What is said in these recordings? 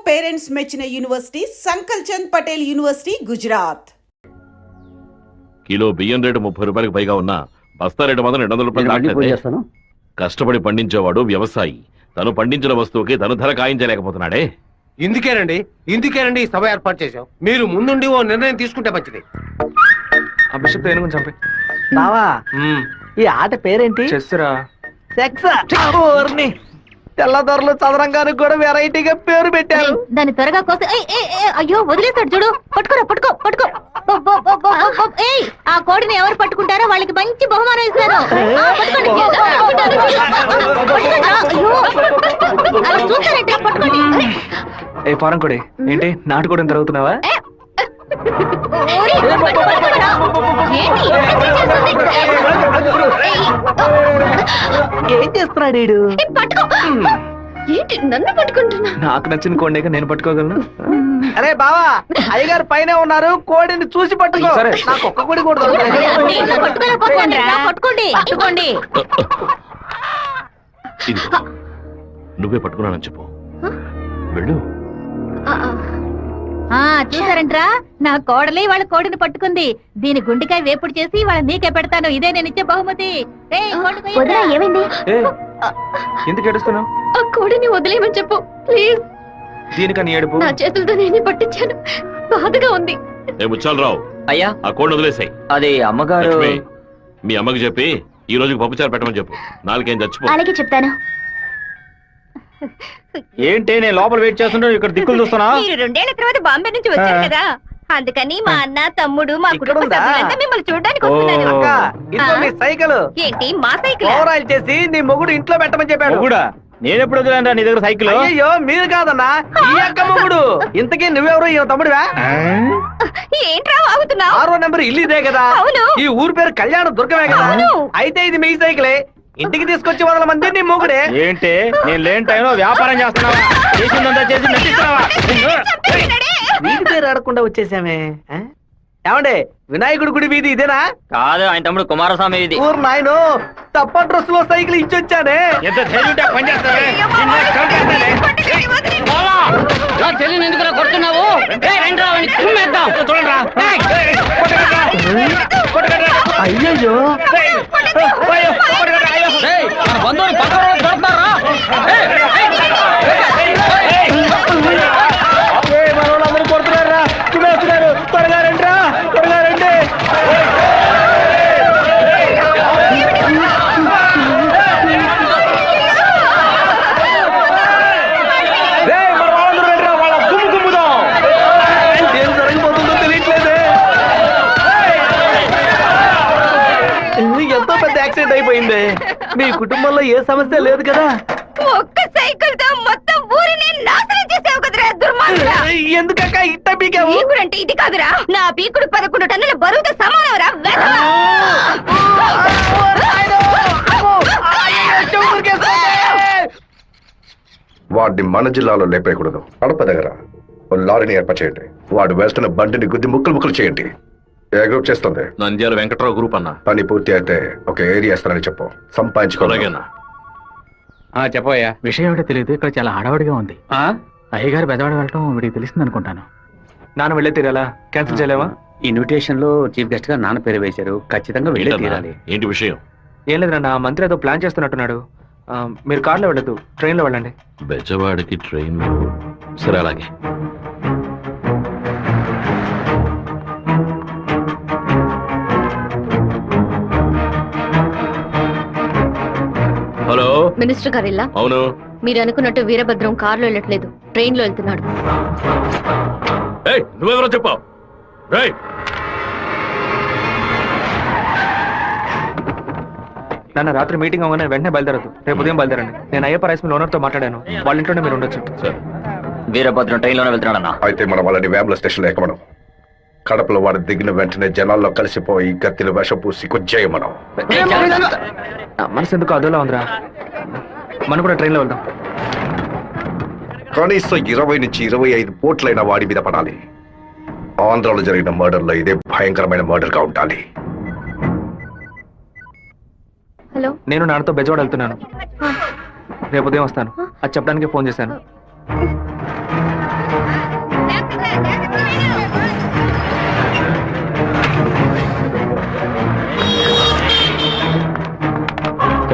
Parents మెచ్చిన university Sankalchand Patel university Gujarat. Kilo బియ్యం rate 30 రూపాయలకు పైగా ఉన్నా బస్తా రేటు మాత్రం 200 రూపాయలు. కష్టపడి పండించేవాడు వ్యవసాయి. తను పండించిన వస్తువుకి తను ధర కాయించలేకపోతున్నాడే. ఇందుకేనండి ఈ సభ ఏర్పాటు చేశాం. మీరు ముందుండి ఓ నిర్ణయం తీసుకుంటే మంచిది. ఆ బిషప్ ఏనుగుని చంపే బావా ఈ ఆట పేరేంటి? చెస్సురా. తెల్లదొరలు చదరంగానికి కూడా వెరైటీగా పేరు పెట్టారు. దాన్ని త్వరగా కోసి అయ్యో వదిలేస్తాడు చూడు. పట్టుకోరా పట్టుకో. ఆ కోడిని ఎవరు పట్టుకుంటారో వాళ్ళకి మంచి బహుమానం ఇస్తారు. చూస్తారంటే పట్టుకోండి. ఏ ఫారం కొడి ఏంటి నాటుకోవడం జరుగుతున్నావా? ఏం చేస్తున్నాడు వీడు? ఏంటి నన్ను పట్టుకుంటున్నా? నాకు నచ్చిన కోడిని నేను పట్టుకోగలను. అరే బావా అయ్యగారు పైన ఉన్నారు, కోడిని చూసి పట్టుకో. సరే. నాకు ఒక్క కోడి కూడా పట్టుకోండి. నువ్వే పట్టుకున్నానని చెప్పు. వెళ్ళు. చూసారంట్రా, నా కోడలి వాళ్ళ కోడిని పట్టుకుంది. దీని గుండెకాయ వేపుడు చేసి వాళ్ళ నీకే పెడతాను. ఇదే నేను ఇచ్చే బహుమతి. ఏమైంది? ఎందుకు ఏడుస్తున్నావు? ఆ కోడిని వదిలేయమని చెప్పు ప్లీజ్. దీనికని ఏడుపు? నా చేతులతో నేను పట్టించాను, బాధగా ఉంది. ముచ్చాలరావు అయ్యా ఆ కోడిని వదిలేసాయి. అది అమ్మగారు. మీ అమ్మకి చెప్పి ఈ రోజుకి పప్పుచారు పెట్టమని చెప్పు. నాలుగేం చచ్చిపో. అలాగే చెప్తాను. ఏంటి నేను లోపల వెయిట్ చేస్తుంటే ఇక్కడ దిక్కులు చూస్తున్నా? మీరు 2 ఏళ్ల తర్వాత బాంబే నుంచి వచ్చారు కదా, అందుకని మా అన్న తమ్ముడు మా కుటుంబ సభ్యులంతా మిమ్మల్ని చూడడానికి వస్తున్నారు. ఇదిగో నీ సైకిల్. ఏంటి మా సైకిల్? ఓవరాల్ చేసి నీ మొగుడు ఇంట్లో పెట్టమని చెప్పాడు. కూడా నేను ఎప్పుడు వదిలేను నీ దగ్గర సైకిల్? అయ్యో మీరు కాదన్నా, ఈ అక్క మొగుడు. ఇంతకీ నువ్వెవరు? ఈ తమ్ముడువా? ఏంట్రా వాగుతున్నావు? 6వ నెంబర్ ఇల్లు ఇదే కదా? అవును. ఈ ఊరు పేరు కళ్యాణ దుర్గమే కదా? అయితే ఇది మీ సైకిలే. ఇంటికి తీసుకొచ్చి 100 మంది నీ మొగుడే. ఏంటి నేను లేని టైంలో వ్యాపారం చేస్తున్నావా? చేసిందంతా చేసి నటిస్తున్నావా? వీడి పేరు అడగకుండా వచ్చేసామే. ఏమండే వినాయకుడి గుడి వీధి ఇదేనా? కాదు, ఆయన తమ్ముడు కుమారస్వామి ఇది. ఊరు నాయను తప్ప డ్రెస్ లో సైకిల్ ఇచ్చొచ్చానే. ఎంత తెలివితే పని చేస్తావే? తెలియని ఎందుకు కొడుతున్నావు? అయ్యయ్యో బంధువులు పక్కన దొరుకుతారా? మనోళ్ళందరూ కొడుతున్నారా? చూస్తున్నారు. త్వరగా రండి. ఏం జరగబోతుందో తెలియట్లేదే. ఎంతో పెద్ద యాక్సిడెంట్ అయిపోయింది. మీ కుటుంబంలో ఏ సమస్య లేదు కదా? ఒక్క సైకిల్ తో మొత్తం ఊరిని నాశనం చేసావు కదరా దుర్మార్గుడా. ఎందుకక్క ఇట్ట పీకావు? పీకుడంటే ఇది కాదురా, నా పీకుడు 11 టన్నుల బరువుతో సమానవరా. వాడిని మన జిల్లాలో లేపేయకూడదు. కడప దగ్గర లారీని ఏర్పాటు చేయండి. వాడు వేస్తున్న బండిని గుద్ది ముక్కలు చేయండి. ఏ గ్రూప్ చేస్తుంది? నంద్యాల వెంకట్రావు గ్రూప్ అన్న. పని పూర్తి అయితే ఒక ఏరియా ఇస్తానని చెప్పు. సంపాదించుకోలేగన్నా. చెప్పయ్యా. విషయం ఏమిటో తెలియదు, ఇక్కడ చాలా హడావుడిగా ఉంది. అయ్యగారు బెదవాడ వెళ్ళటం వీడికి తెలిసింది అనుకుంటాను. నాన్న వెళ్ళే తీరాలా? క్యాన్సిల్ చేయలేవా? ఇన్విటేషన్ లో చీఫ్ గెస్ట్ గా నాన్న పేరు వేశారు, ఖచ్చితంగా వెళ్ళే తీరాలి. ఏంటి విషయం? ఏం లేదన్నా, మంత్రి ఏదో ప్లాన్ చేస్తున్నట్టున్నాడు. మీరు కార్లో వెళ్ళదు, ట్రైన్ లో వెళ్ళండి. బెజవాడికి ట్రైన్? సరే అలాగే. హలో మినిస్టర్ గారు ఇలా? అవును. మీరు అనుకున్నట్టు వీరభద్రం కారులో వెళ్ళట్లేదు, ట్రైన్ లో వెళ్తున్నాడు. నువ్వెవరో చెప్పావు? నన్ను రాత్రి మీటింగ్ అవ్వగానే వెంటనే బయలుదేరదు, రేపు ఉదయం బయలుదేరండి. నేను అయ్యప్ప రైస్ మిల్ ఓనర్ తో మాట్లాడాను, వాళ్ళ ఇంట్లోనే మీరు ఉండొచ్చు. వీరభద్రం ట్రైన్ లోనే వెళ్తున్నాడన్నా. అయితే మనం వాళ్ళని వేముల స్టేషన్ లో ఎక్కమనం. కడపలో వాడు దిగిన వెంటనే జనాల్లో కలిసిపోయి గత్తిలు విషం పూసి కొచ్చేయమనం. మనసు ఎందుకు అదోలా ఉందిరా, మనం కూడా ట్రైన్ లో వెళ్దాం. కనీసం 20 నుంచి 25 పోట్లైన వాడి మీద పడాలి. ఆంధ్రాలో జరిగిన మర్డర్ లో ఇదే భయంకరమైన మర్డర్ గా ఉండాలి. హలో, నేను నాన్నతో బెజవాడ వెళ్తున్నాను, రేపు ఉదయం వస్తాను. అది చెప్పడానికి ఫోన్ చేశాను.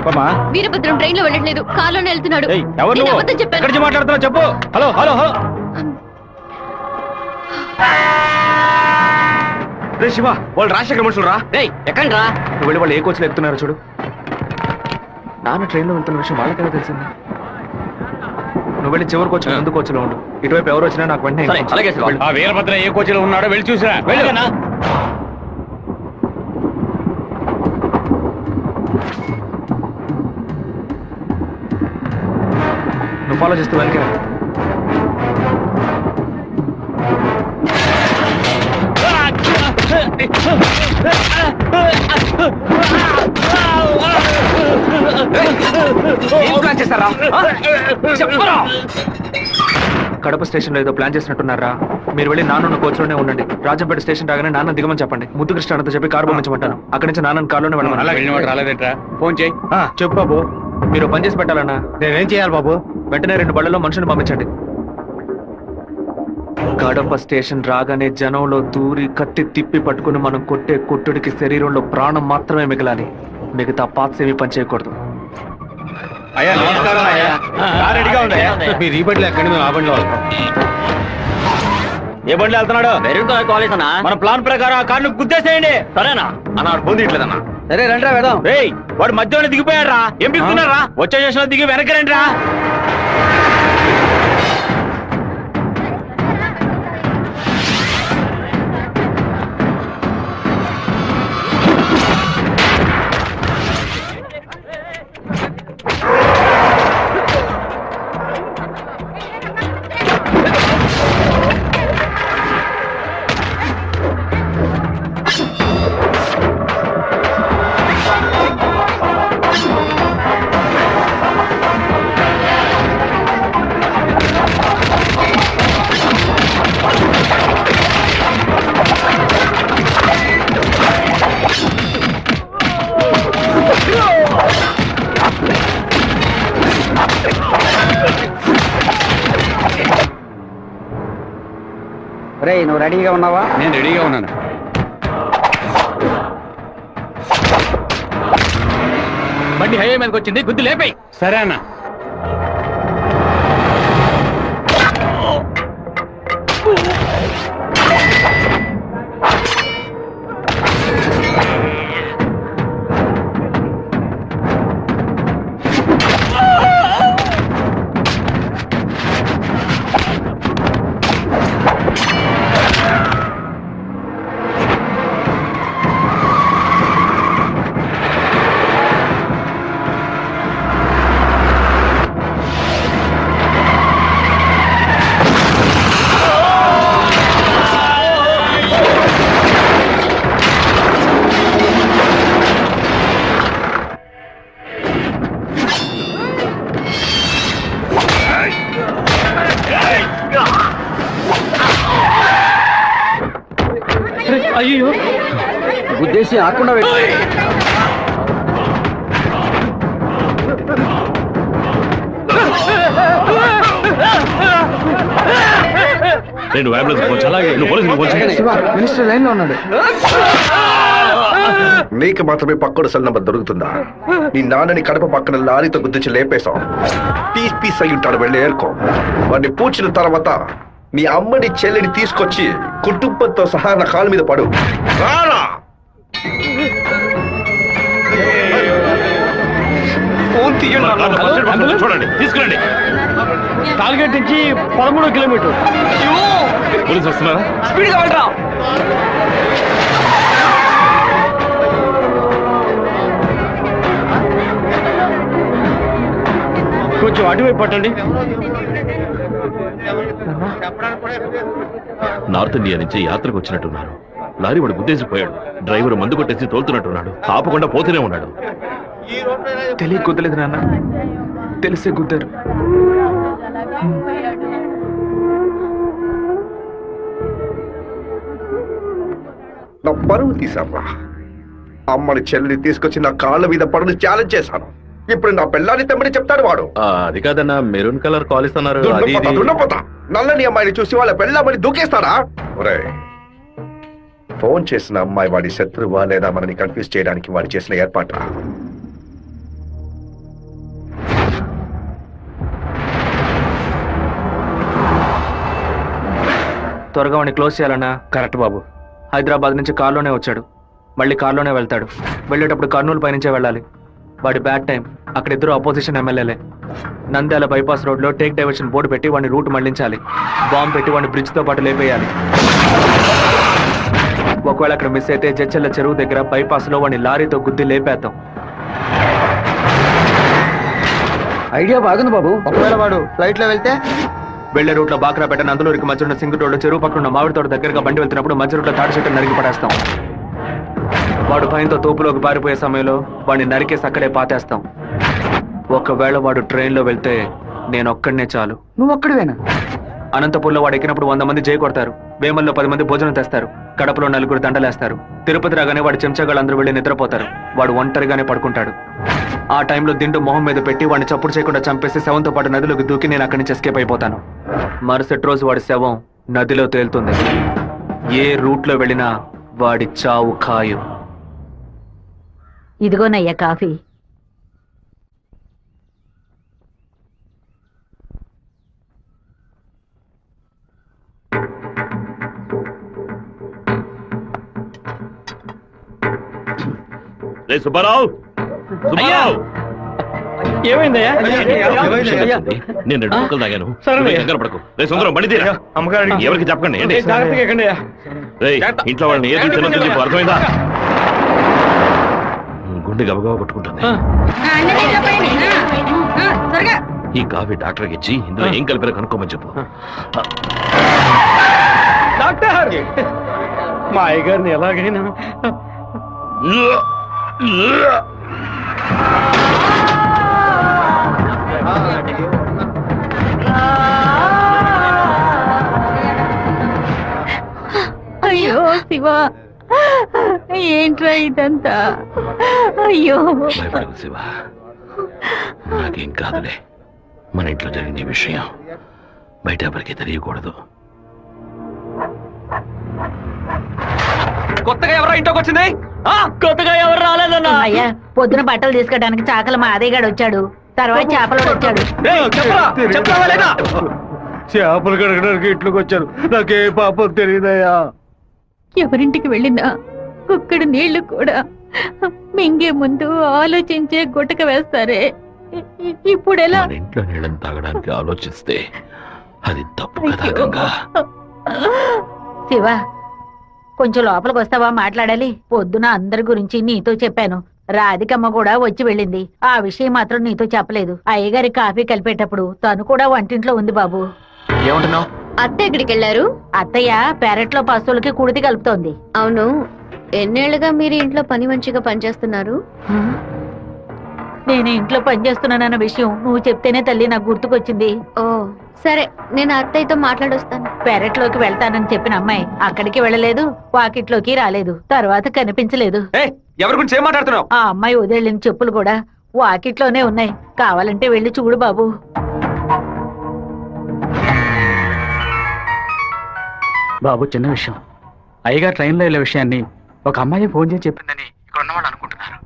చెప్పమ్మా. వీరభద్రం ట్రైన్ లో వెళ్ళట్లేదు, కార్లోనే వెళ్తున్నాడు. ఏయ్, ఎవరు నేను నువ్వు? అబద్ధం చెప్పాను. ఎక్కడి నుంచి మాట్లాడుతున్నావు చెప్పు. Hello hello hello. రే శివ, వాళ్ళు రాజశేఖర మనుషులు రా. ఎక్కండి రా. నువ్వు వెళ్ళి వాళ్ళు ఏ కోచ్లో ఎక్కుతున్నారో చూడు. నాన్న ట్రైన్లో వెళ్తున్న విషయం వాళ్ళకెలా తెలిసింది? నువ్వు వెళ్ళి చివరి కోచ్ ముందు కోచ్లో ఉండు. ఇటువైపు ఎవరు వచ్చినా నాకు వెంటనే సరే, అలాగే శివ. ఆ వీరభద్ర ఏ కోచిలో ఉన్నాడో వెళ్ళి చూసిరా. వెళ్ళనా? నువ్వు ఫాలో చేస్తూ వెనక కడప స్టేషన్ లో ఏదో ప్లాన్ చేసినట్టున్నారా? మీరు వెళ్ళి నాన్న కోచ్లోనే ఉండండి. రాజంపేట స్టేషన్ రాగానే నాన్న దిగమని చెప్పండి. ముద్దు కృష్ణ అంతా చెప్పి కారు పంపించమంటాను. అక్కడి నుంచి నాన్న కారులోనే అలా వెళ్ళమని. వెళ్ళినట్టు రాలేదేట్రా? ఫోన్ చేయి. చెప్పు బాబు. మీరు పని చేసి పెట్టాలన్నా. నేనేం చేయాలి బాబు? వెంటనే 2 బళ్ళలో మనుషుని పంపించండి. కడప స్టేషన్ రాగానే జనంలో దూరి కత్తి తిప్పి పట్టుకుని మనం కొట్టే కొట్టుడికి శరీరంలో ప్రాణం మాత్రమే మిగలాలి. మిగతా పార్ట్స్ ఏమీ పని చేయకూడదు. అయ్యా నమస్కారం అయ్యా. కారు రెడీగా ఉంది అయ్యా. మీరు ఈ బండిలో ఎక్కండి, మేము ఆ బండిలో వస్తాం. ఏ బండిలో వెళ్తున్నాడు? మెరూన్ కలర్ కాలేజ్ అన్నా. మన ప్లాన్ ప్రకారం ఆ కార్ను గుద్దేసేయండి. సరేనా అన్న ఫోన్ తీయట్లేదన్నా. సరే రండి వెళ్దాం. రేయ్, వాడు మధ్యలోనే దిగిపోయాడు రా. ఏం దిగుతున్నారా? వచ్చే స్టేషన్ లో దిగి వెనక్కి రండి రా. నువ్వు రెడీగా ఉన్నావా? నేను రెడీగా ఉన్నాను. బండి హైవే మీదకి వచ్చింది, గుద్దు లేపేయ్. సరే అన్న. అయ్యో గుద్దేసి ఆకుండా నేను అంబులెన్స్ ఫోన్ చేయి. అలాగే నువ్వు పోలీసులకు ఫోన్ చేయి. మినిస్టర్ లైన్ లో ఉన్నాడు. నీకు మాత్రమే పక్కడు సెల్ నంబర్ దొరుకుతుందా? నీ నాన్నని కడప పక్కన లారీతో గుద్దించి లేపేశాం. పీస్ అయి ఉంటాడు, వెళ్ళి ఏర్కో. వాడిని పూడ్చిన తర్వాత నీ అమ్మని చెల్లిని తీసుకొచ్చి కుటుంబంతో సహా నా కాళ్ళ మీద పడు. రారా! ఫోన్ తీయండి. చూడండి, తీసుకురండి. టార్గెట్ నుంచి 13 కిలోమీటర్. పోలీసు వస్తున్నారా? స్పీడ్గా వెళ్ళరా. కొంచెం అటువైపు పట్టండి. నార్త్ ఇండియా నుంచి యాత్రకు వచ్చినట్టున్నారు. లారీ వాడు గుద్దేసిపోయాడు. డ్రైవర్ మందు కొట్టేసి తోలుతున్నట్టున్నాడు. ఆపకుండా పోతూనే ఉన్నాడు. తెలియ కుదలేదు నాన్న, తెలిసే కుదరు. నా పరువు తీసావా? అమ్మని చెల్లిని తీసుకొచ్చి నా కాళ్ళ మీద పడుని ఛాలెంజ్ చేశాను. ఇప్పుడు నా పెళ్ళాన్ని తెమ్మని చెప్తాడు వాడు. అది కాదన్నా, మెరూన్ కలర్ కాలేజ్ అన్నారు. దున్నపోతా నల్లని అమ్మాయిని చూసి వాళ్ళ పెళ్ళామని దూకేస్తారా? ఒరేయ్, ఫోన్ చేసిన అమ్మాయి వాడి శత్రువా లేదా మనని కన్ఫ్యూజ్ చేయడానికి వాడు చేసిన ఏర్పాట్రా. త్వరగా వాడిని క్లోజ్ చేయాలన్నా. కరెక్ట్ బాబు. హైదరాబాద్ నుంచి కారులోనే వచ్చాడు, మళ్ళీ కారులోనే వెళ్తాడు. వెళ్ళేటప్పుడు కర్నూలు పైనుంచే వెళ్ళాలి. వాడి బ్యాడ్ టైం. అక్కడ ఇద్దరు అపోజిషన్ ఎమ్మెల్యేలే. నంద్యాల బైపాస్ రోడ్లో టేక్ డైవర్షన్ బోర్డు పెట్టి వాడిని రూట్ మళ్లించాలి. బాంబు పెట్టి వాడిని బ్రిడ్జ్తో పాటు లేపేయాలి. ఒకవేళ అక్కడ మిస్ అయితే జడ్చెల్ల చెరువు దగ్గర బైపాస్లో వాడిని లారీతో గుద్ది లేపేద్దాం. ఐడియా బాగుంది బాబు. ఒకవేళ వాడు ఫ్లైట్ లో వెళ్తే వెళ్లే రూట్ లో బాక్రాపేట నందులూరికి మధ్య ఉన్న సింగు రోడ్డు చెరువు పక్కన ఉన్న మామిడి తోట దగ్గరగా బండి వెళ్తున్నప్పుడు మధ్య రూట్ లో తాడి చెట్టు నరికి పడేస్తాం. వాడు భయంతో తోపులోకి పారిపోయే సమయంలో వాడిని నరికేసి అక్కడే పాతేస్తాం. ఒకవేళ వాడు ట్రైన్లో వెళ్తే నేను ఒక్కడనే చాలు. నువ్వు ఒక్కడివేనా? అనంతపూర్లో వాడు ఎక్కినప్పుడు 100 మంది జై కొడతారు. వేమల్లో 10 మంది భోజనం తెస్తారు. కడపలో 4 దండలేస్తారు. తిరుపతి రాగానే వాడి చెంచాగాళ్ళందరూ వెళ్ళి నిద్రపోతారు. వాడు ఒంటరిగానే పడుకుంటాడు. ఆ టైంలో దిండు మొహం మీద పెట్టి వాడిని చప్పుడు చేయకుండా చంపేసి శవంతో పాటు నదిలోకి దూకి నేను అక్కడి నుంచి ఎస్కేప్ అయిపోతాను. మరుసటి రోజు వాడి శవం నదిలో తేలుతుంది. ఏ రూట్లో వెళ్ళినా వాడి చావు ఖాయం. ఇదిగోనయ్యా కాఫీ. రే సుబ్బారావు, సుబ్బారావు! ఏమైందయ్యా? నేను 2 ముక్కలు తాగాను. సరే. నువ్వు కంగారు పడకు. రే సుందరం, బండి తీరా. అమ్మగారు ఎవరికి చెప్పకండి. ఏంటి? జాగ్రత్తగా ఎక్కండి అయ్యా. రేయ్, ఇంట్లో వాళ్ళని ఏది తినొద్దు, నీకు అర్థమైందా? గుండె గబగబా కొట్టుకుంటుంది. ఈ కాఫీ డాక్టర్కి ఇచ్చి ఇందులో ఏం కలిపారో కనుక్కోమని చెప్పు. డాక్టర్, మా అయ్యగారిని ఎలాగైనా అయ్యో శివ, ఏంట్రా ఇదంతా? అయ్యో భయపడకు శివ, నాకేం కాదులే. మన ఇంట్లో జరిగిన ఈ విషయం బయట ఎవరికి తెలియకూడదు. కొత్తగా ఎవరో ఇంట్లోకి వచ్చింది? కొత్తగా ఎవరు రాలేదన్నా. అయ్యా, పొద్దున బట్టలు తీసుకోవడానికి చాకల మా అదేగాడు వచ్చాడు. తర్వాత చేపలోడు వచ్చాడు. చేపలు కడగడానికి ఇంట్లోకి వచ్చారు. నాకే పాపం తెలియదయ్యా. ఎవరింటికి వెళ్ళినా కుక్కడు నీళ్లు కూడా మింగే ముందు ఆలోచించే గుట్టక వేస్తారే. ఇప్పుడు ఎలా? మన ఇంట్లో నీళ్ళని తాగడానికి ఆలోచిస్తే అది తప్పు కదా గంగా. శివ, కొంచెం లోపలికి వస్తావా? మాట్లాడాలి. పొద్దున అందరి గురించి నీతో చెప్పాను. రాధికమ్మ కూడా వచ్చి వెళ్ళింది. ఆ విషయం మాత్రం నీతో చెప్పలేదు. అయ్యగారి కాఫీ కలిపేటప్పుడు తను కూడా వంటింట్లో ఉంది బాబు. ఏమంటున్నావు? అత్త ఎక్కడికి వెళ్ళారు? అత్తయ్య పెరట్లో పశువులకి కుడితి కలుపుతోంది. అవును, ఎన్నేళ్లుగా మీరు ఇంట్లో పని మంచిగా పనిచేస్తున్నారు? నేను ఇంట్లో పనిచేస్తున్నానన్న విషయం నువ్వు చెప్తేనే తల్లి నాకు గుర్తుకొచ్చింది. ఓ సరే, నేను అత్తయ్యతో మాట్లాడొస్తాను. పెరట్లోకి వెళ్తానని చెప్పిన అమ్మాయి అక్కడికి వెళ్ళలేదు, వాకిట్లోకి రాలేదు, తర్వాత కనిపించలేదు. ఎవరి గురించి ఏం మాట్లాడుతున్నావు? ఆ అమ్మాయి వదిలిన చెప్పులు కూడా వాకిట్లోనే ఉన్నాయి. కావాలంటే వెళ్ళి చూడు బాబు. బాబు, చిన్న విషయం. అయ్యగారు ట్రైన్లో వెళ్ళే విషయాన్ని ఒక అమ్మాయి ఫోన్ చేసి చెప్పిందని ఇక్కడ ఉన్నవాళ్ళు అనుకుంటున్నారు.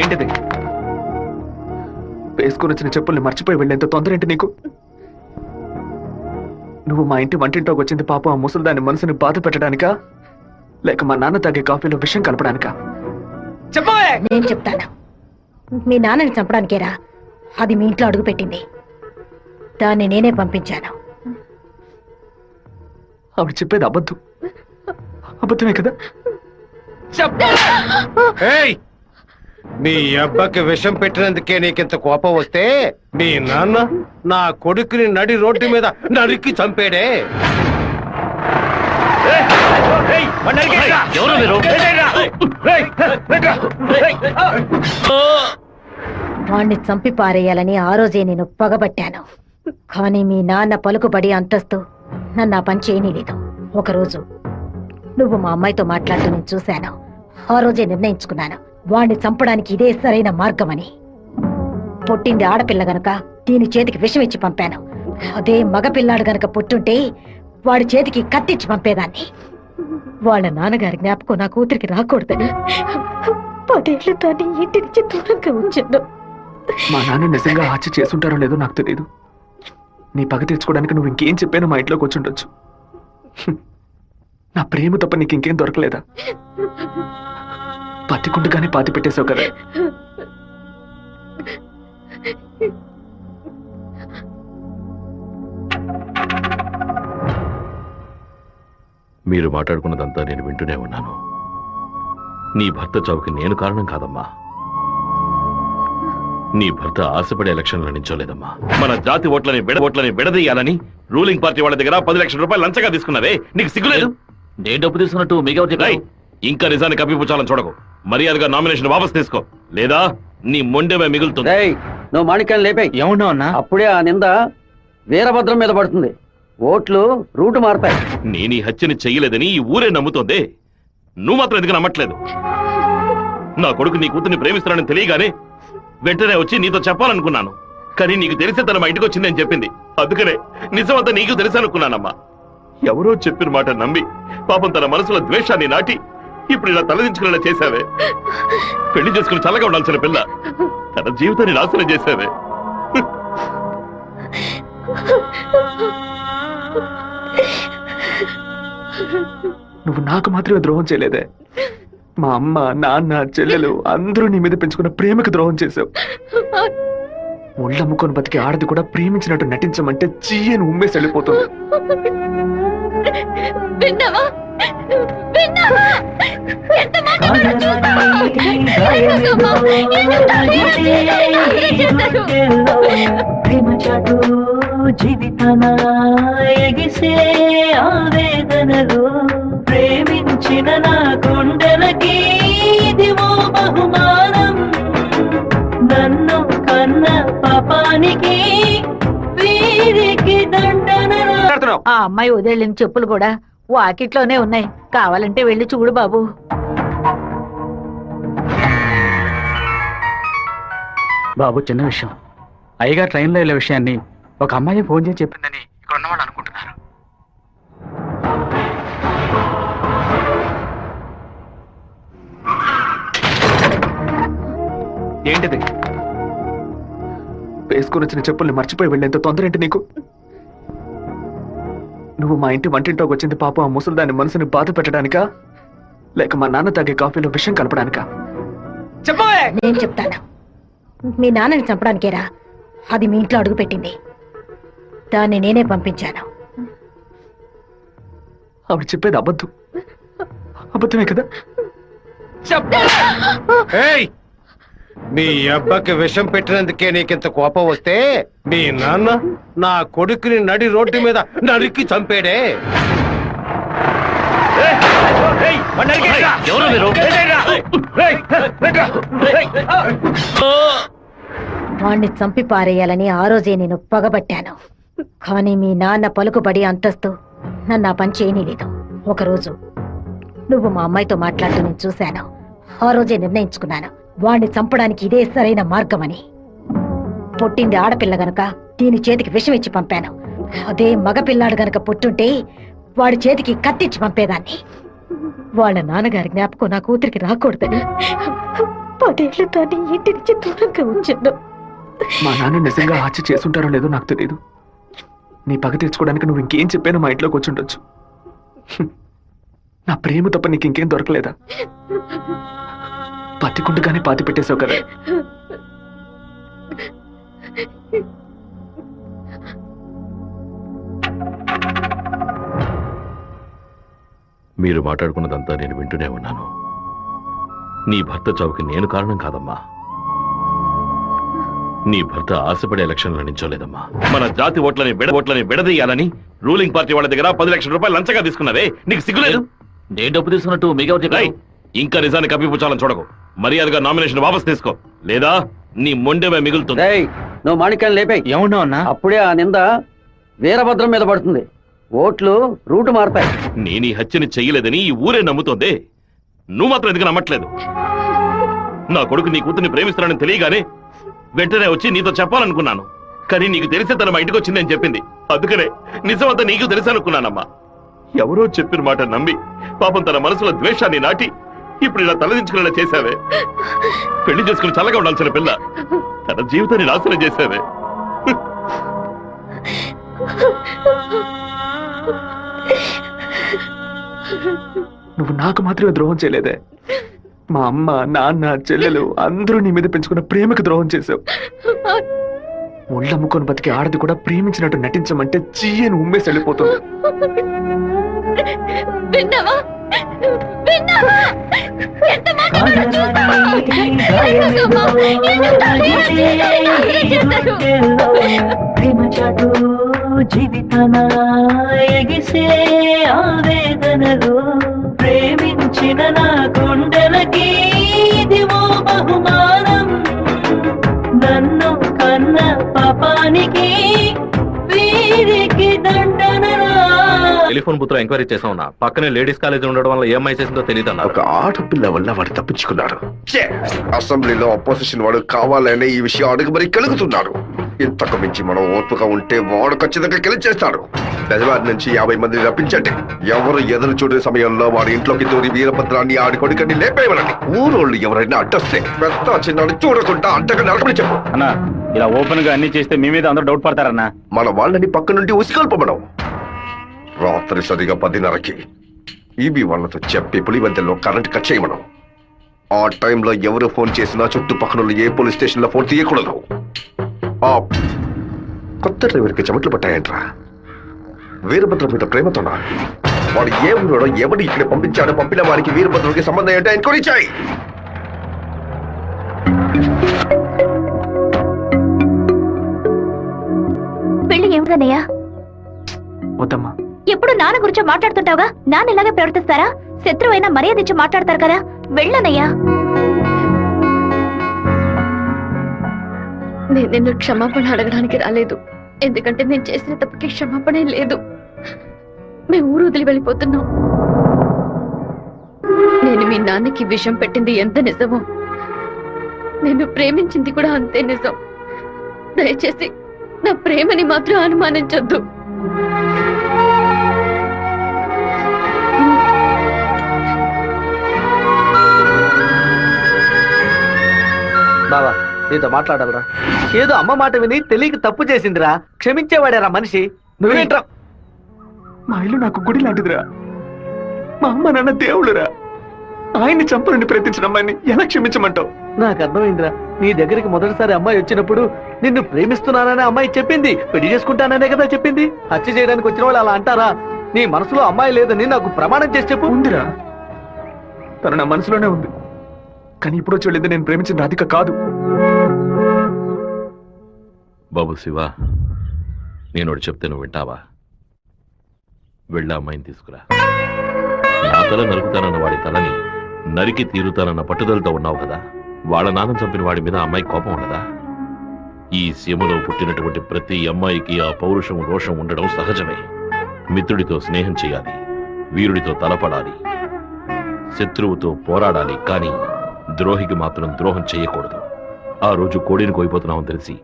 ఏంటిది? వేసుకుని వచ్చిన చెప్పుల్ని మర్చిపోయి వెళ్ళేంత తొందర ఏంటి నీకు? నువ్వు మా ఇంటి వంటింట్లోకి వచ్చింది పాపం ఆ ముసలిదాని మనసుని బాధ పెట్టడానికా, లేక మా నాన్న తాగే కాఫీలో విషయం కలపడానికా? చెప్పవే! నేను చెప్తాను. మీ నాన్నని చంపడానికేరా అది మీ ఇంట్లో అడుగు పెట్టింది. దాన్ని నేనే పంపించాను. ఆవిడ చెప్పేది అబద్ధం. అబద్ధమే కదా? ఏయ్, మీ అబ్బకి విషం పెట్టినందుకే నీకింత కోపం వస్తే మీ నాన్న నా కొడుకుని నడి రోడ్డు మీద నరికి చంపాడే. ఎవరు మీరు? వాణ్ణి చంపి పారేయాలని ఆ రోజే నేను పగబట్టాను. కానీ మీ నాన్న పలుకుబడి అంతస్తు నన్ను ఆ పని చేయనీలేదు. ఒకరోజు నువ్వు మా అమ్మాయితో మాట్లాడుతూ నేను చూశాను. ఆ రోజే నిర్ణయించుకున్నాను, వాణ్ణి చంపడానికి ఇదే సరైన మార్గమని. పుట్టింది ఆడపిల్ల గనక దీని చేతికి విషం ఇచ్చి పంపాను. అదే మగపిల్లాడు గనక పుట్టుంటే వాడి చేతికి కత్తిచ్చి పంపేదాన్ని. వాళ్ళ నాన్నగారి జ్ఞాపకం నా కూతురికి రాకూడదని 10 ఏళ్ళు దాన్ని ఇంటి నుంచి దూరంగా ఉంచాను. మా నాన్న నిజంగా హత్య చేసుంటారో లేదో నాకు తెలియదు. నీ పగ తీర్చుకోవడానికి నువ్వు ఇంకేం చెప్పానో మా ఇంట్లోకి వచ్చి ఉండొచ్చు. నా ప్రేమ తప్ప నీకు ఇంకేం దొరకలేదా? పత్తికుండగానే పాతి పెట్టేశావు కదా. మీరు మాట్లాడుకున్నదంతా నేను వింటూనే ఉన్నాను. నీ భర్త చావుకి నేను కారణం కాదమ్మా. నీ భర్త ఆశపడే ఎలక్షన్లో నించోలేదమ్మా. మన జాతి ఓట్లని విడదీయాలని రూలింగ్ పార్టీ వాళ్ళ దగ్గర 10 లక్షల రూపాయలు లంచగా తీసుకున్నావే, నీకు సిగ్గులేదు? నేను డబ్బు తీసుకున్నట్టు మీకు ఇంకా నిజాన్ని కప్పిపుచ్చాలని చూడకు. మర్యాదగా నామినేషన్ వాపస్ తీసుకో, లేదా నీ మొండెమే మిగులుతుంది. నువ్వు మాణిక్యాన్ని లేపాయి. ఏమన్నా ఉన్నా అప్పుడే ఆ నింద వీరభద్రం మీద పడుతుంది. ఓట్లు రూటు మారతాయి. నేను ఈ హత్యని చెయ్యలేదని ఈ ఊరే నమ్ముతోంది. నువ్వు మాత్రం ఎందుకు నమ్మట్లేదు? నా కొడుకు నీ కూతుర్ని ప్రేమిస్తున్నానని తెలియగానే వెంటనే వచ్చి నీతో చెప్పాలనుకున్నాను. కానీ నీకు తెలిసే తన మా ఇంటికి వచ్చిందని చెప్పింది. అందుకనే నిజమంతా నీకు తెలుసనుకున్నానమ్మా. ఎవరో చెప్పిన మాట నమ్మి పాపం తన మనసులో ద్వేషాన్ని నాటి ఇప్పుడు ఇలా తలదించుకునేలా చేశావే. పెళ్లి చేసుకుని చల్లగా ఉండాల్సిన పిల్ల తన జీవితాన్ని నాశనం చేశావే. నువ్వు నాకు మాత్రమే ద్రోహం చేయలేదే, మా అమ్మ, నాన్న, చెల్లెలు అందరూ నీ మీద పెంచుకున్న ప్రేమకు ద్రోహం చేశావు. ఒళ్ళమ్ముకొని బతికి ఆడది కూడా ప్రేమించినట్టు నటించమంటే చీయని ఉమ్మేసి వెళ్ళిపోతుంది. జీవితన ఎగిసే ఆవేదనలు ప్రేమించిన నా గుండెలకి ఇదివో బహుమానం. నన్ను కన్న పాపానికి వీరికి దండన. ఆ అమ్మాయి వదిలిన చెప్పులు కూడా వాకిట్లోనే ఉన్నాయి, కావాలంటే వెళ్ళి చూడు బాబు. బాబు చిన్న విషయం. అయ్యగారు ట్రైన్లో వెళ్ళే విషయాన్ని ఒక అమ్మాయి ఫోన్ చేసి చెప్పిందని ఇక్కడ ఉన్నవాళ్ళు అనుకుంటున్నారు. ఏంటిది? వేసుకుని వచ్చిన చెప్పుల్ని మర్చిపోయి వెళ్ళేంత తొందర ఏంటి నీకు? నువ్వు మా ఇంటి వంటింట్లోకి వచ్చింది పాప ఆ ముసలిదాని మనసుని బాధ పెట్టడానికా, లేక మా నాన్న తాగే కాఫీలో విషం కలపడానికా? చెప్పవే. నేను చెప్తాను. మీ నాన్నని చంపడానికేరా అది మీ ఇంట్లో అడుగు పెట్టింది. దాన్ని నేనే పంపించాను. ఆవిడ చెప్పేది అబద్ధమే కదా? ఏయ్, మీ అబ్బకి విషం పెట్టినందుకే నీకింత కోపం వస్తే మీ నాన్న నా కొడుకుని నడి రోడ్డు మీద నరికి చంపాడే. వాణ్ణి చంపి పారేయాలని ఆ రోజే నేను పగబట్టాను. కానీ మీ నాన్న పలుకుబడి అంతస్తు నన్ను ఆ పని చేయనీలేదు. ఒకరోజు నువ్వు మా అమ్మాయితో మాట్లాడుతూ నేను చూశాను. ఆ రోజే నిర్ణయించుకున్నాను, వాణ్ణి చంపడానికి ఇదే సరైన మార్గమని. పుట్టింది ఆడపిల్ల గనక దీని చేతికి విషం ఇచ్చి పంపాను. అదే మగపిల్లాడు గనక పుట్టుంటే వాడి చేతికి కత్తిచ్చి పంపేదాన్ని. వాళ్ళ నాన్నగారి జ్ఞాపకం నా కూతురికి రాకూడదని 10 ఏళ్ళు దాన్ని ఇంటి నుంచి దూరంగా ఉంచాను. మా నాన్న నిజంగా హత్య చేసుంటారో లేదో నాకు తెలియదు. నీ పగ తీర్చుకోవడానికి నువ్వు ఇంకేం చెప్పానో మా ఇంట్లోకి వచ్చి ఉండొచ్చు. నా ప్రేమ తప్ప నీకు ఇంకేం దొరకలేదా? పత్తికుండగానే పాతి పెట్టేశావు కదా. మీరు మాట్లాడుకున్నదంతా నేను వింటూనే ఉన్నాను. నీ భర్త చావుకి నేను కారణం కాదమ్మా. నీ భర్త ఆశపడే ఎలక్షన్లో నించోలేదమ్మా. మన జాతి ఓట్లని విడదీయాలని రూలింగ్ పార్టీ వాళ్ళ దగ్గర 10 లక్షల రూపాయలు లంచగా తీసుకున్నావే, నీకు సిగ్గులేదు? నేను డబ్బు తీసుకున్నట్టు మీకు ఇంకా నిజాన్ని కప్పిపుచ్చాలని చూడకు. మర్యాదగా నామినేషన్ వాపస్ తీసుకో, లేదా నీ మొండెమే మిగులుతుంది. నువ్వు మాణిక్యాన్ని లేపాయి. ఏమన్నా ఉన్నా అప్పుడే ఆ నింద వీరభద్రం మీద పడుతుంది. ఓట్లు రూటు మారతాయి. నేను ఈ హత్యని చెయ్యలేదని ఈ ఊరే నమ్ముతోంది. నువ్వు మాత్రం ఎందుకు నమ్మట్లేదు? నా కొడుకు నీ కూతుర్ని ప్రేమిస్తున్నానని తెలియగానే వెంటనే వచ్చి నీతో చెప్పాలనుకున్నాను. కానీ నీకు తెలిసే తన మా ఇంటికి వచ్చిందని చెప్పింది. అందుకనే నిజమంతా నీకు తెలుసనుకున్నానమ్మా. ఎవరో చెప్పిన మాట నమ్మి పాపం తన మనసులో ద్వేషాన్ని నాటి ఇప్పుడు ఇలా తలదించుకునేలా చేశావే. పెళ్లి చేసుకుని చల్లగా ఉండాల్సిన పిల్ల తన జీవితాన్ని నాశనం చేశావే. నువ్వు నాకు మాత్రమే ద్రోహం చేయలేదే, మా అమ్మ నాన్న చెల్లెలు అందరూ నీ మీద పెంచుకున్న ప్రేమకు ద్రోహం చేశావు. ఒళ్ళమ్ముకొని బతికి ఆడది కూడా ప్రేమించినట్టు నటించమంటే చీయని ఉమ్మేసి వెళ్ళిపోతుంది. జీవితన ఎగిసే ఆవేదనలో ప్రేమించిన నా గుండెలకి ఇదివో బహుమానం. నన్ను కన్న పాపానికి వీరికి దండనరా. టెలిఫోన్ బూత్ లో ఎంక్వైరీ చేసాం. పక్కనే లేడీస్ కాలేజ్ ఉండడం వల్ల ఏమై చేసిందో తెలియదు. ఒక ఆడపిల్ల వల్ల వాడు తప్పించుకున్నాడు. అసెంబ్లీలో అపోజిషన్ వాడు కావాలనే ఈ విషయం అడుగు మరి కలుగుతున్నాడు. ఇంతకు మించి మనం ఓర్పుగా ఉంటే వాడు ఖచ్చితంగా గెలిచేస్తాడు. బెజవారి నుంచి 50 మందిని రప్పించండి. ఎవరు ఎదురు చూడే సమయంలో వాడి ఇంట్లోకి దూరి వీరభద్రాన్ని ఆడి కొడుకని లేపేయమనండి. ఊరోళ్ళు ఎవరైనా అడ్డొస్తే పెద్ద చిన్నాడు చూడకుండా అడ్డగా నడపని చెప్పు. అన్నా ఇలా ఓపెన్ గా అన్ని చేస్తే మీ మీద అందరూ డౌట్ పడతారన్నా. మన వాళ్ళని పక్క నుండి ఉసిగొల్పమడం. రాత్రి సరిగా 10:30కి ఈబీ వాళ్ళతో చెప్పి పులివెందుల్లో కరెంట్ కట్ చేయమనం. ఆ టైంలో ఎవరు ఫోన్ చేసినా చుట్టుపక్కల ఏ పోలీస్ స్టేషన్ లో ఫోన్ తీయకూడదు. ఆ కొత్త డ్రైవర్కి చెమట్లు పట్టాయంట్రా. వీరభద్ర మీద ప్రేమతోనా? వాడు ఏ ఊరోడో ఎవడు ఇక్కడ పంపించాడో పంపిన వారికి వీరభద్రుడికి సంబంధం ఏంటో ఎంక్వైరీ చేయి. పెళ్లి ఏమిటన్నయ్యా? వద్దమ్మా. ఎప్పుడు నాన్న గురించి మాట్లాడుతుంటావుగా, నాన్న ఇలాగే ప్రవర్తిస్తారా? శత్రువైనా మర్యాద ఇచ్చి మాట్లాడతారు కదా, వెళ్ళనయ్యా. నేను నిన్ను క్షమాపణ అడగడానికి రాలేదు, ఎందుకంటే నేను చేసిన తప్పుకి క్షమాపణ లేదు. మేము ఊరు వదిలి వెళ్ళిపోతున్నాం. నేను మీ నాన్నకి విషం పెట్టింది ఎంత నిజమో, నేను ప్రేమించింది కూడా అంతే నిజం. దయచేసి నా ప్రేమని మాత్రం అనుమానించొద్దు. బావా నీతో మాట్లాడాలరా. ఏదో అమ్మ మాట విని తెలియక తప్పు చేసిందిరా, క్షమించేవాడేరా మనిషి. నువ్వేంట్రా? మా ఇల్లు నాకు గుడి లాంటిదిరా. మా అమ్మ నాన్న దేవుడురా. ఆయన్ని చంపనని ప్రయత్నించిన అమ్మాయిని ఎలా క్షమించమంటావు? నాకు అర్థమైందిరా. నీ దగ్గరికి మొదటిసారి అమ్మాయి వచ్చినప్పుడు నిన్ను ప్రేమిస్తున్నాననే అమ్మాయి చెప్పింది, పెళ్లి చేసుకుంటాననే కదా చెప్పింది. హత్య చేయడానికి వచ్చిన వాళ్ళు అలా అంటారా? నీ మనసులో అమ్మాయి లేదని నాకు ప్రమాణం చేసి చెప్పు. ఉందిరా, తను నా మనసులోనే ఉంది. కానీ ఇప్పుడు వచ్చి వెళ్ళింది నేను ప్రేమించిన రాధిక కాదు. బాబు శివ, నేను చెప్తే నువ్వు వింటావా? వెళ్ళి అమ్మాయిని తీసుకురా. నా తల నరుకుతానన్న వాడి తలని నరికి తీరుతానన్న పట్టుదలతో ఉన్నావు కదా. వాళ్ళ నాన్న చంపిన వాడి మీద అమ్మాయి కోపం ఉండదా? ఈ సీమలో పుట్టినటువంటి ప్రతి అమ్మాయికి ఆ పౌరుషం రోషం ఉండడం సహజమే. మిత్రుడితో స్నేహం చేయాలి, వీరుడితో తలపడాలి, శత్రువుతో పోరాడాలి. కానీ ద్రోహికి మాత్రం ద్రోహం చేయకూడదు. ఆ రోజు కోడిని కోయిపోతున్నామని తెలిసి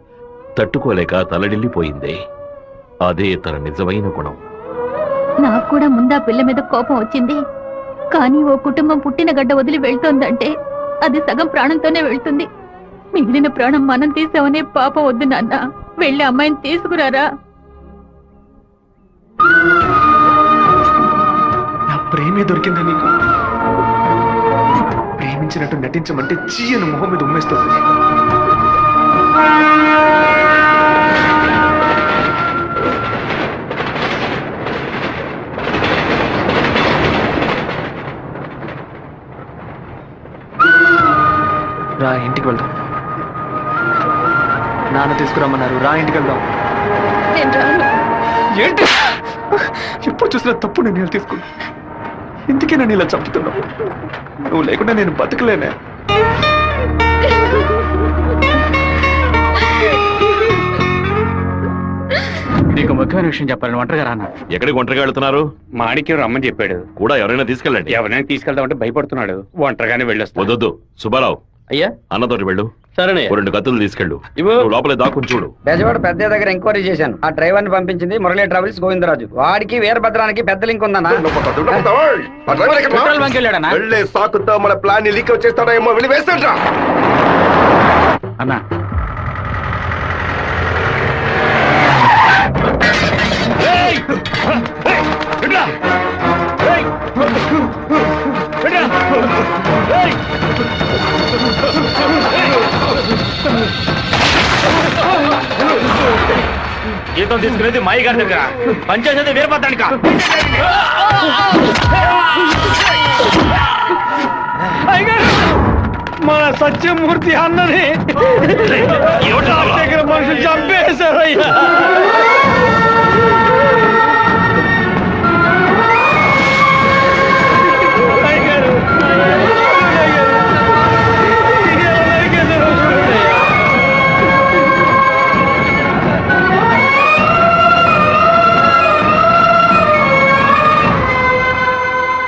తట్టుకోలేక తలడిల్లిపోయిందే, అదే తన నిజమైన గుణం. నాకు కూడా ముందా పిల్ల మీద కోపం వచ్చింది. కానీ ఓ కుటుంబం పుట్టిన గడ్డ వదిలి వెళ్తోందంటే అది సగం ప్రాణంతోనే వెళ్తుంది. మిగిలిన ప్రాణం మనం తీసామనే పాపం వద్దు నాన్న. వెళ్ళి అమ్మాయిని తీసుకురారా. నా ప్రేమే దొరికిందా నీకు? ప్రేమించినట్టు నటించమంటే చీయను మొహం మీద ఉమ్మేస్తుంది. రా ఇంటికి వెళ్దాం. నాన్న తీసుకురమ్మన్నారు, రా ఇంటికి వెళ్దాం. ఏంటి ఎప్పుడు చూసినా తప్పు నేను తీసుకున్నా. ఇందుకే నన్ను ఇలా చంపుతున్నావు. నువ్వు లేకుండా నేను బతకలేనే. నీకు ముఖ్యమైన విషయం చెప్పాలని ఒంటరిగా రానా? ఎక్కడికి ఒంటరిగా వెళ్తున్నారు? మాణిక్యం రమ్మని చెప్పాడు. కూడా ఎవరైనా తీసుకెళ్ళండి. ఎవరైనా తీసుకెళ్దామంటే భయపడుతున్నాడు. ఒంటరిగానే వెళ్ళొస్తా. వద్దొద్దు సుబ్బారావు, అయ్యా అన్నతోటి వెళ్ళు. సరేనే 2 కత్తులు తీసుకెళ్ళు నువ్వు లోపలే దాక్కుని చూడు. బెజవాడ పెద్ద దగ్గర ఎంక్వైరీ చేశాను. ఆ డ్రైవర్ ని పంపించింది మురళీ ట్రావెల్స్ గోవిందరాజు. వాడికి వీరభద్రానికి పెద్ద లింక్ ఉందన్నా. వెళ్ళే సాకుతో మన ప్లాన్ ని లీక్ చేస్తాడేమో వెళ్ళి వేస్తాడ్రా. అన్నా జీతం తీసుకునేది మాయి గారి దగ్గర, పనిచేసేది వీరభద్రానిక. మన సత్యమూర్తి అన్నని దగ్గర మనుషులు చంపేశారయ్యా.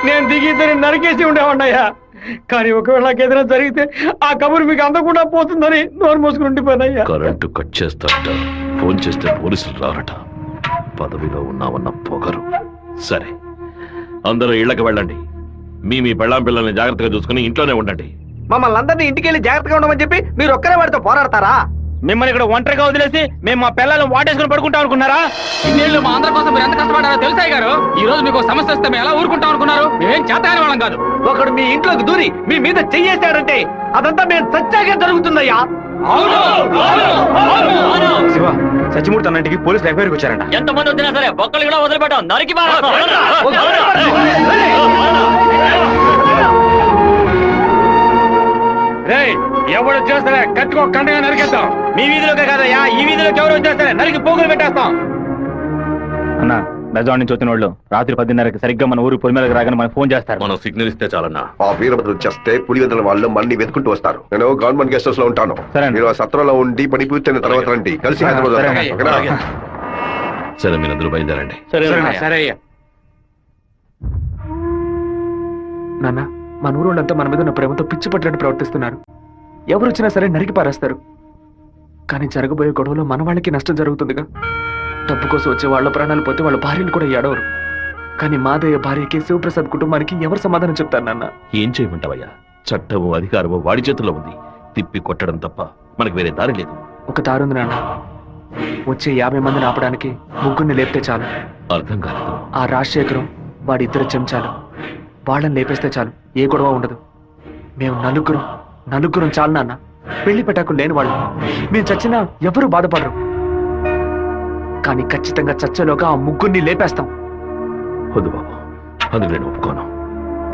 నేను దిగి నరికేసి ఉండేవాడినయ్యా. కానీ ఒకవేళ నాకు ఏదైనా జరిగితే ఆ కబురు మీకు అందకుండా పోతుందని నోరు మూసుకుని ఉండిపోయినయ్యా. కరెంటు కట్ చేస్తారట, ఫోన్ చేస్తే పోలీసులు రారట. పదవిలో ఉన్నామన్న పొగరు. సరే, అందరూ ఇళ్లకు వెళ్ళండి. మీ పెళ్ళాం పిల్లల్ని జాగ్రత్తగా చూసుకుని ఇంట్లోనే ఉండండి. మమ్మల్ని అందరినీ ఇంటికి వెళ్ళి జాగ్రత్తగా ఉండమని చెప్పి మీరు ఒక్కరే వాడితో పోరాడతారా? మిమ్మల్ని ఇక్కడ ఒంటరిగా వదిలేసి మేము మా పిల్లలను వాటేసుకుని పడుకుంటాం అనుకున్నారా? ఇన్నేళ్ళు మా అందరి కోసం మీరు ఎంత కష్టపడ్డారో తెలుసాయి గారు. ఈ రోజు మీకు సమస్య వస్తే మేము ఎలా ఊరుకుంటాం అనుకున్నారు? మేమేం చేతగాని వాళ్ళం కాదు. ఒకడు మీ ఇంట్లోకి దూరి మీ మీద చెయ్యేశాడంటే అదంతా మేము సత్యాగా జరుగుతుందయ్యా. శివ, సత్యమూర్తి అన్నింటికి పోలీసులు ఎంక్వైరీకి వచ్చారంట. ఎంతమంది వచ్చినా సరే ఒక్కళ్ళు కూడా వదిలిపెట్టాం. నరికి ఎవరు వచ్చేస్తారే కత్తికో కండగా నరికేస్తాం. మీ వీధిలోకే కాదయ్యా, ఈ వీధిలోకి ఎవరు వచ్చేస్తారే నరికి పోగులు పెట్టేస్తాం. అన్న, బెజవాడ నుంచి వచ్చిన వాళ్ళు రాత్రి 10:30కి సరిగ్గా మన ఊరు పొలిమేరకు రాగానే మనకు ఫోన్ చేస్తారు. మనం సిగ్నల్ ఇస్తే చాలన్నా. ఆ వీరభద్రులు చేస్తే పులివెందుల వాళ్ళు మన్ని వెతుకుంటూ వస్తారు. నేను గవర్నమెంట్ గెస్ట్ హౌస్ లో ఉంటాను. సరే. మీరు ఆ సత్రంలో ఉండి పని పూర్తయిన తర్వాత రండి, కలిసి హైదరాబాద్ సరే. వద్దాం. ఓకేనా? సరే, మీరందరూ బయలుదేరండి. సరే అయ్యా. నాన్న, మన ఊరోళ్ళంతా మన మీద ఉన్న ప్రేమతో పిచ్చి పట్టినట్టు ప్రవర్తిస్తున్నారు. ఎవరు వచ్చినా సరే నరికి పారేస్తారు. కానీ జరగబోయే గొడవలో మన వాళ్ళకి నష్టం జరుగుతుందిగా. డబ్బు కోసం వచ్చే వాళ్ళ ప్రాణాలు పోతే వాళ్ళ భార్యలు కూడా ఏడవరు. కానీ మాదయ్య భార్యకి శివప్రసాద్ కుటుంబానికి ఎవరు సమాధానం చెప్తారు నాన్న? ఏం చేయమంటావయ్యా? చట్టము అధికారము వాడి చేతుల్లో ఉంది. తిప్పి కొట్టడం తప్ప మనకు వేరే దారి లేదు. ఒక దారుంది నాన్న. వచ్చే 50 మందిని ఆపడానికి ముగ్గురిని లేపితే చాలు. అర్థం కాలేదు. ఆ రాజశేఖరం వాడి 2 చెంచాలు వాళ్ళని లేపేస్తే చాలు, ఏ గొడవ ఉండదు. మేము నలుగురం చాలు నాన్న. పెళ్లి పెట్టాకు లేని వాళ్ళు. మేము చచ్చినా ఎవరు బాధపడరు. కానీ ఖచ్చితంగా చచ్చేలోగా ఆ ముగ్గురిని లేపేస్తాం. వద్దు బాబు, అందుకు నేను ఒప్పుకోను.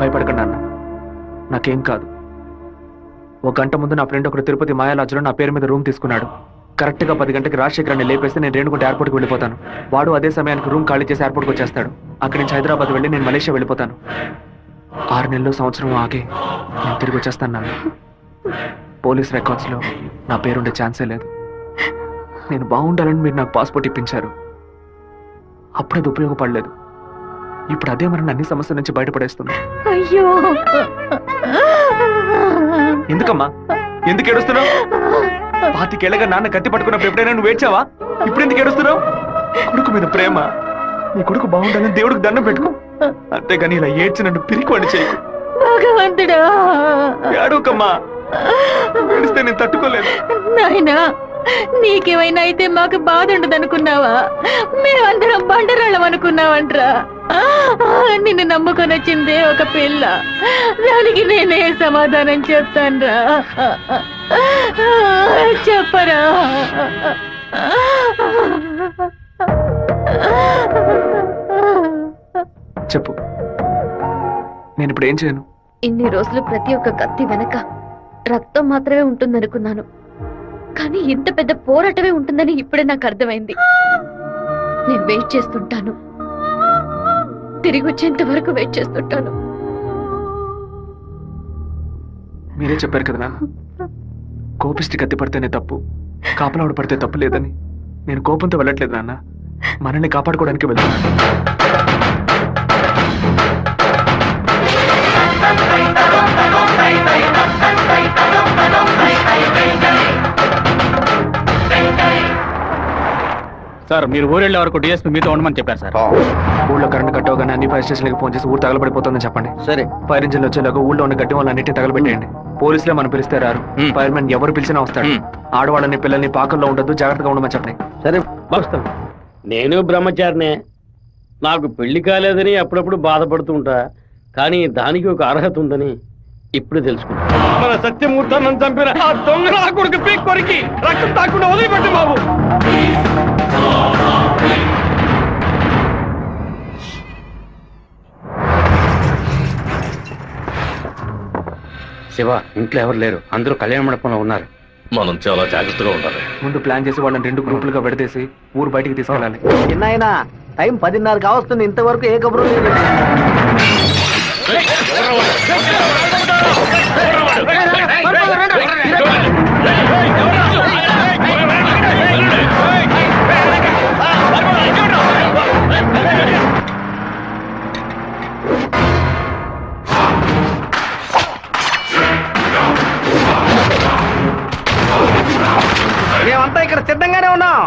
భయపడకండి అన్న, నాకేం కాదు. 1 గంట ముందు నా ఫ్రెండ్ ఒకడు తిరుపతి మాయాలాజ్లో నా పేరు మీద రూమ్ తీసుకున్నాడు. కరెక్ట్గా 10 గంటకి రాజశేఖరాన్ని లేపేస్తే నేను రేణుగుంట ఎయిర్పోర్ట్కి వెళ్ళిపోతాను. వాడు అదే సమయానికి రూమ్ ఖాళీ చేసి ఎయిర్పోర్ట్కి వచ్చేస్తాడు. అక్కడి నుంచి హైదరాబాద్ వెళ్ళి నేను మలేషియా వెళ్ళిపోతాను. 6 నెలలు సంవత్సరం ఆగి నేను తిరిగి వచ్చేస్తాను నాన్న. పోలీస్ రికార్డ్స్లో నా పేరుండే ఛాన్సే లేదు. నేను బాగుండాలని మీరు నాకు పాస్పోర్ట్ ఇప్పించారు. అప్పుడు అది ఉపయోగపడలేదు. ఇప్పుడు అదే మరి అన్ని సమస్యల నుంచి బయటపడేస్తుంది. అయ్యో, ఎందుకమ్మా, ఎందుకు ఏడుస్తున్నావు? 25 ఏళ్ళగా నాన్న కత్తి పట్టుకున్నప్పుడు ఎప్పుడైనా నువ్వు ఏడ్చావా? ఇప్పుడు ఎందుకు ఏడుస్తున్నావు? కొడుకు మీద ప్రేమ. నీ కొడుకు బాగుండాలని దేవుడికి దండం పెట్టుకో. అంతేగాని ఇలా ఏడ్చి నన్ను పిరికివాణ్ణి చేయకు. భగవంతుడా, ఏడవకమ్మా. ఏడిస్తే నేను తట్టుకోలేదు. నాయనా, నీకేమైనా అయితే మాకు బాధ ఉండదనుకున్నావా? మేమందరం బండరాళ్ళం అనుకున్నావంట్రా. నిన్ను నమ్ముకొని వచ్చిందే ఒక పిల్ల. దానికి నేనే సమాధానం చెప్తాన్రా. చెప్పరా? చెప్పు, నేను ఇప్పుడు ఏం చేయను? ఇన్ని రోజులు ప్రతి ఒక్క కత్తి వెనక రక్తం మాత్రమే ఉంటుందనుకున్నాను. కానీ ఇంత పెద్ద పోరాటమే ఉంటుందని ఇప్పుడే నాకు అర్థమైంది. నేను వెయిట్ చేస్తుంటాను, తిరిగి వచ్చేంత వరకు వెయిట్ చేస్తుంటాను. మీరే చెప్పారు కదా నాన్న, కోపిష్టి కత్తి పడితేనే తప్పు, కాపలావిడ పడితే తప్పు లేదని. నేను కోపంతో వెళ్ళట్లేదు నాన్న, మనల్ని కాపాడుకోవడానికి వెళ్తాను. సార్ మీరు ఊరెళ్ళే వరకు డిఎస్పీ మీతో ఉండమని చెప్పారు సార్. ఊళ్ళో కరెంట్ కట్ అవగానే అన్ని ఫైర్ స్టేషన్లకు ఫోన్ చేసి ఊరు తగలబడిపోతుందని చెప్పండి. సరే. ఫైర్ ఇంజిన్ వచ్చేలాగా ఊళ్ళో ఉన్న గడ్డి వాళ్ళన్నింటినీ తగలబెట్టేయండి. పోలీసులే మనం పిలిస్తే రారు. ఫైర్ మ్యాన్ ఎవరు పిలిచినా వస్తాడు. ఆడవాళ్ళని పిల్లల్ని పాకల్లో ఉండొద్దు, జాగ్రత్తగా ఉండమని చెప్పండి. సరే వస్తాం. నేను బ్రహ్మచారినే. నాకు పెళ్లి కాలేదని అప్పుడప్పుడు బాధపడుతూ ఉంటా, కానీ దానికి ఒక అర్హత ఉందని ఇప్పుడు తెలుసుకున్నా. మన సత్యమూర్తాన్ని చంపిన ఆ దొంగ నా కొడుకు పీక్ కొరికి రక్తం తాకుండా వదిలిపెట్టు బాబు. శివ, ఇంట్లో ఎవరు లేరు, అందరూ కళ్యాణ మండపంలో ఉన్నారు. మనం చాలా జాగ్రత్తగా ఉండాలి. ముందు ప్లాన్ చేసి వాళ్ళని 2 గ్రూపులుగా విడదీసి ఊరు బయటికి తీసుకెళ్ళాలి. చిన్నాయన టైం 10:30 కావస్తుంది, ఇంతవరకు ఏ కబురు లేదు. మేమంతా ఇక్కడ సిద్ధంగానే ఉన్నాం.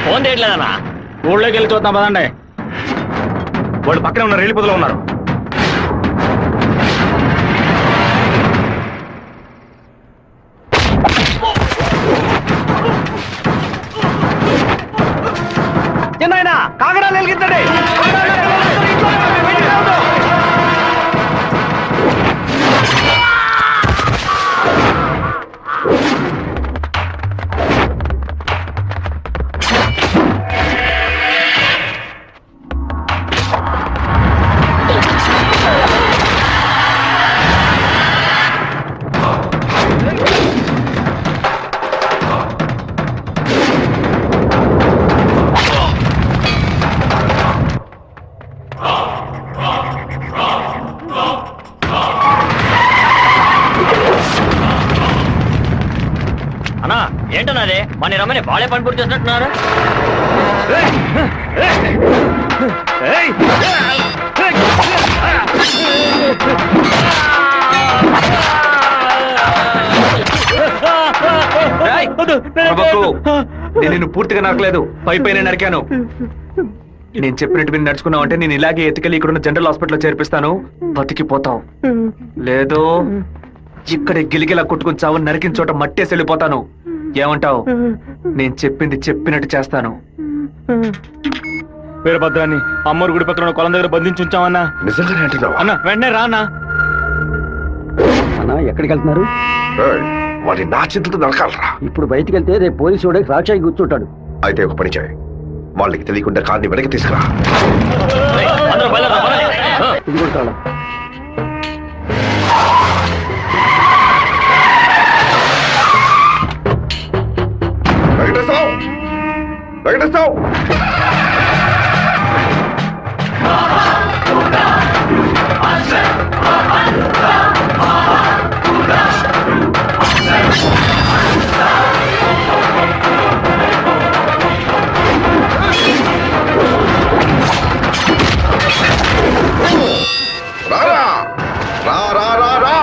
ఫోన్ చేయట్లేదన్నా. ఊళ్ళోకి వెళ్ళి చూద్దాం పదండి. వాళ్ళు పక్కనే ఉన్న రైలు పొదలో ఉన్నారు. చిన్నాయన కాగడాలు వెలిగించండి. అన్నా ఏంటన్నది? మన రమ్మని బాలే పని పూర్తి చేసినట్టున్నారు. నేను పూర్తిగా నరకలేదు, పైపైన నరికాను. నేను చెప్పినట్టు మీరు నడుచుకున్నావు అంటే నేను ఇలాగే ఎత్తుకెళ్ళి ఇక్కడున్న జనరల్ హాస్పిటల్లో చేర్పిస్తాను, బతికిపోతావు. లేదు ఇక్కడ గిలిగిలా కొట్టుకుని చావు, నరికిన చోట మట్టేసి వెళ్ళిపోతాను. ఏమంటావు? నేను చెప్పింది చెప్పినట్టు చేస్తాను. వీరభద్రాన్ని అమ్మోరు గుడి పక్కన కొలం దగ్గర బంధించి ఉంచామన్నా. నిజంగానే అంటున్నావా? అన్న వెంటనే రానా. అన్నా ఎక్కడికి వెళ్తున్నారు? వాడి నా చేతులతో నరకాలరా. ఇప్పుడు బయటికి వెళ్తే రేపు పోలీసు వాడే రాక్షాయి కూర్చుంటాడు. అయితే ఒక పని చేయి, వాళ్ళకి తెలియకుండా కార్ని వెనక్కి తీసుకురా. ఇది కూడా తాళం. వెంకటేశ్వరరావు, వెంకటేశ్వరరావు, రారా రా రా రా రా.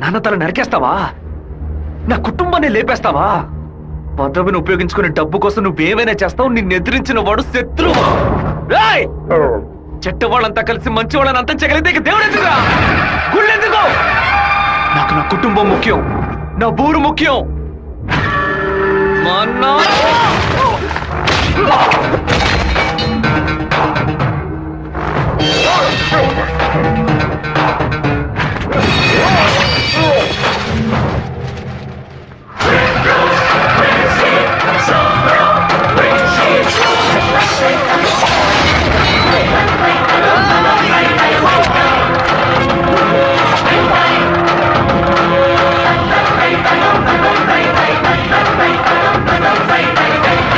నాన్న తల నరికేస్తావా? నా కుటుంబాన్ని లేపేస్తావా? పదవిని ఉపయోగించుకునే డబ్బు కోసం నువ్వేమైనా చేస్తావు. నిన్ను ఎదిరించిన వాడు శత్రువు. రేయ్! చెట్ట వాళ్ళంతా కలిసి మంచి వాళ్ళని అంతం చేయగలిగితే ఇక దేవుడు ఎందుకురా? గుళ్ళెందుకు? నాకు నా కుటుంబం ముఖ్యం, నా ఊరు ముఖ్యం. మా నాన్న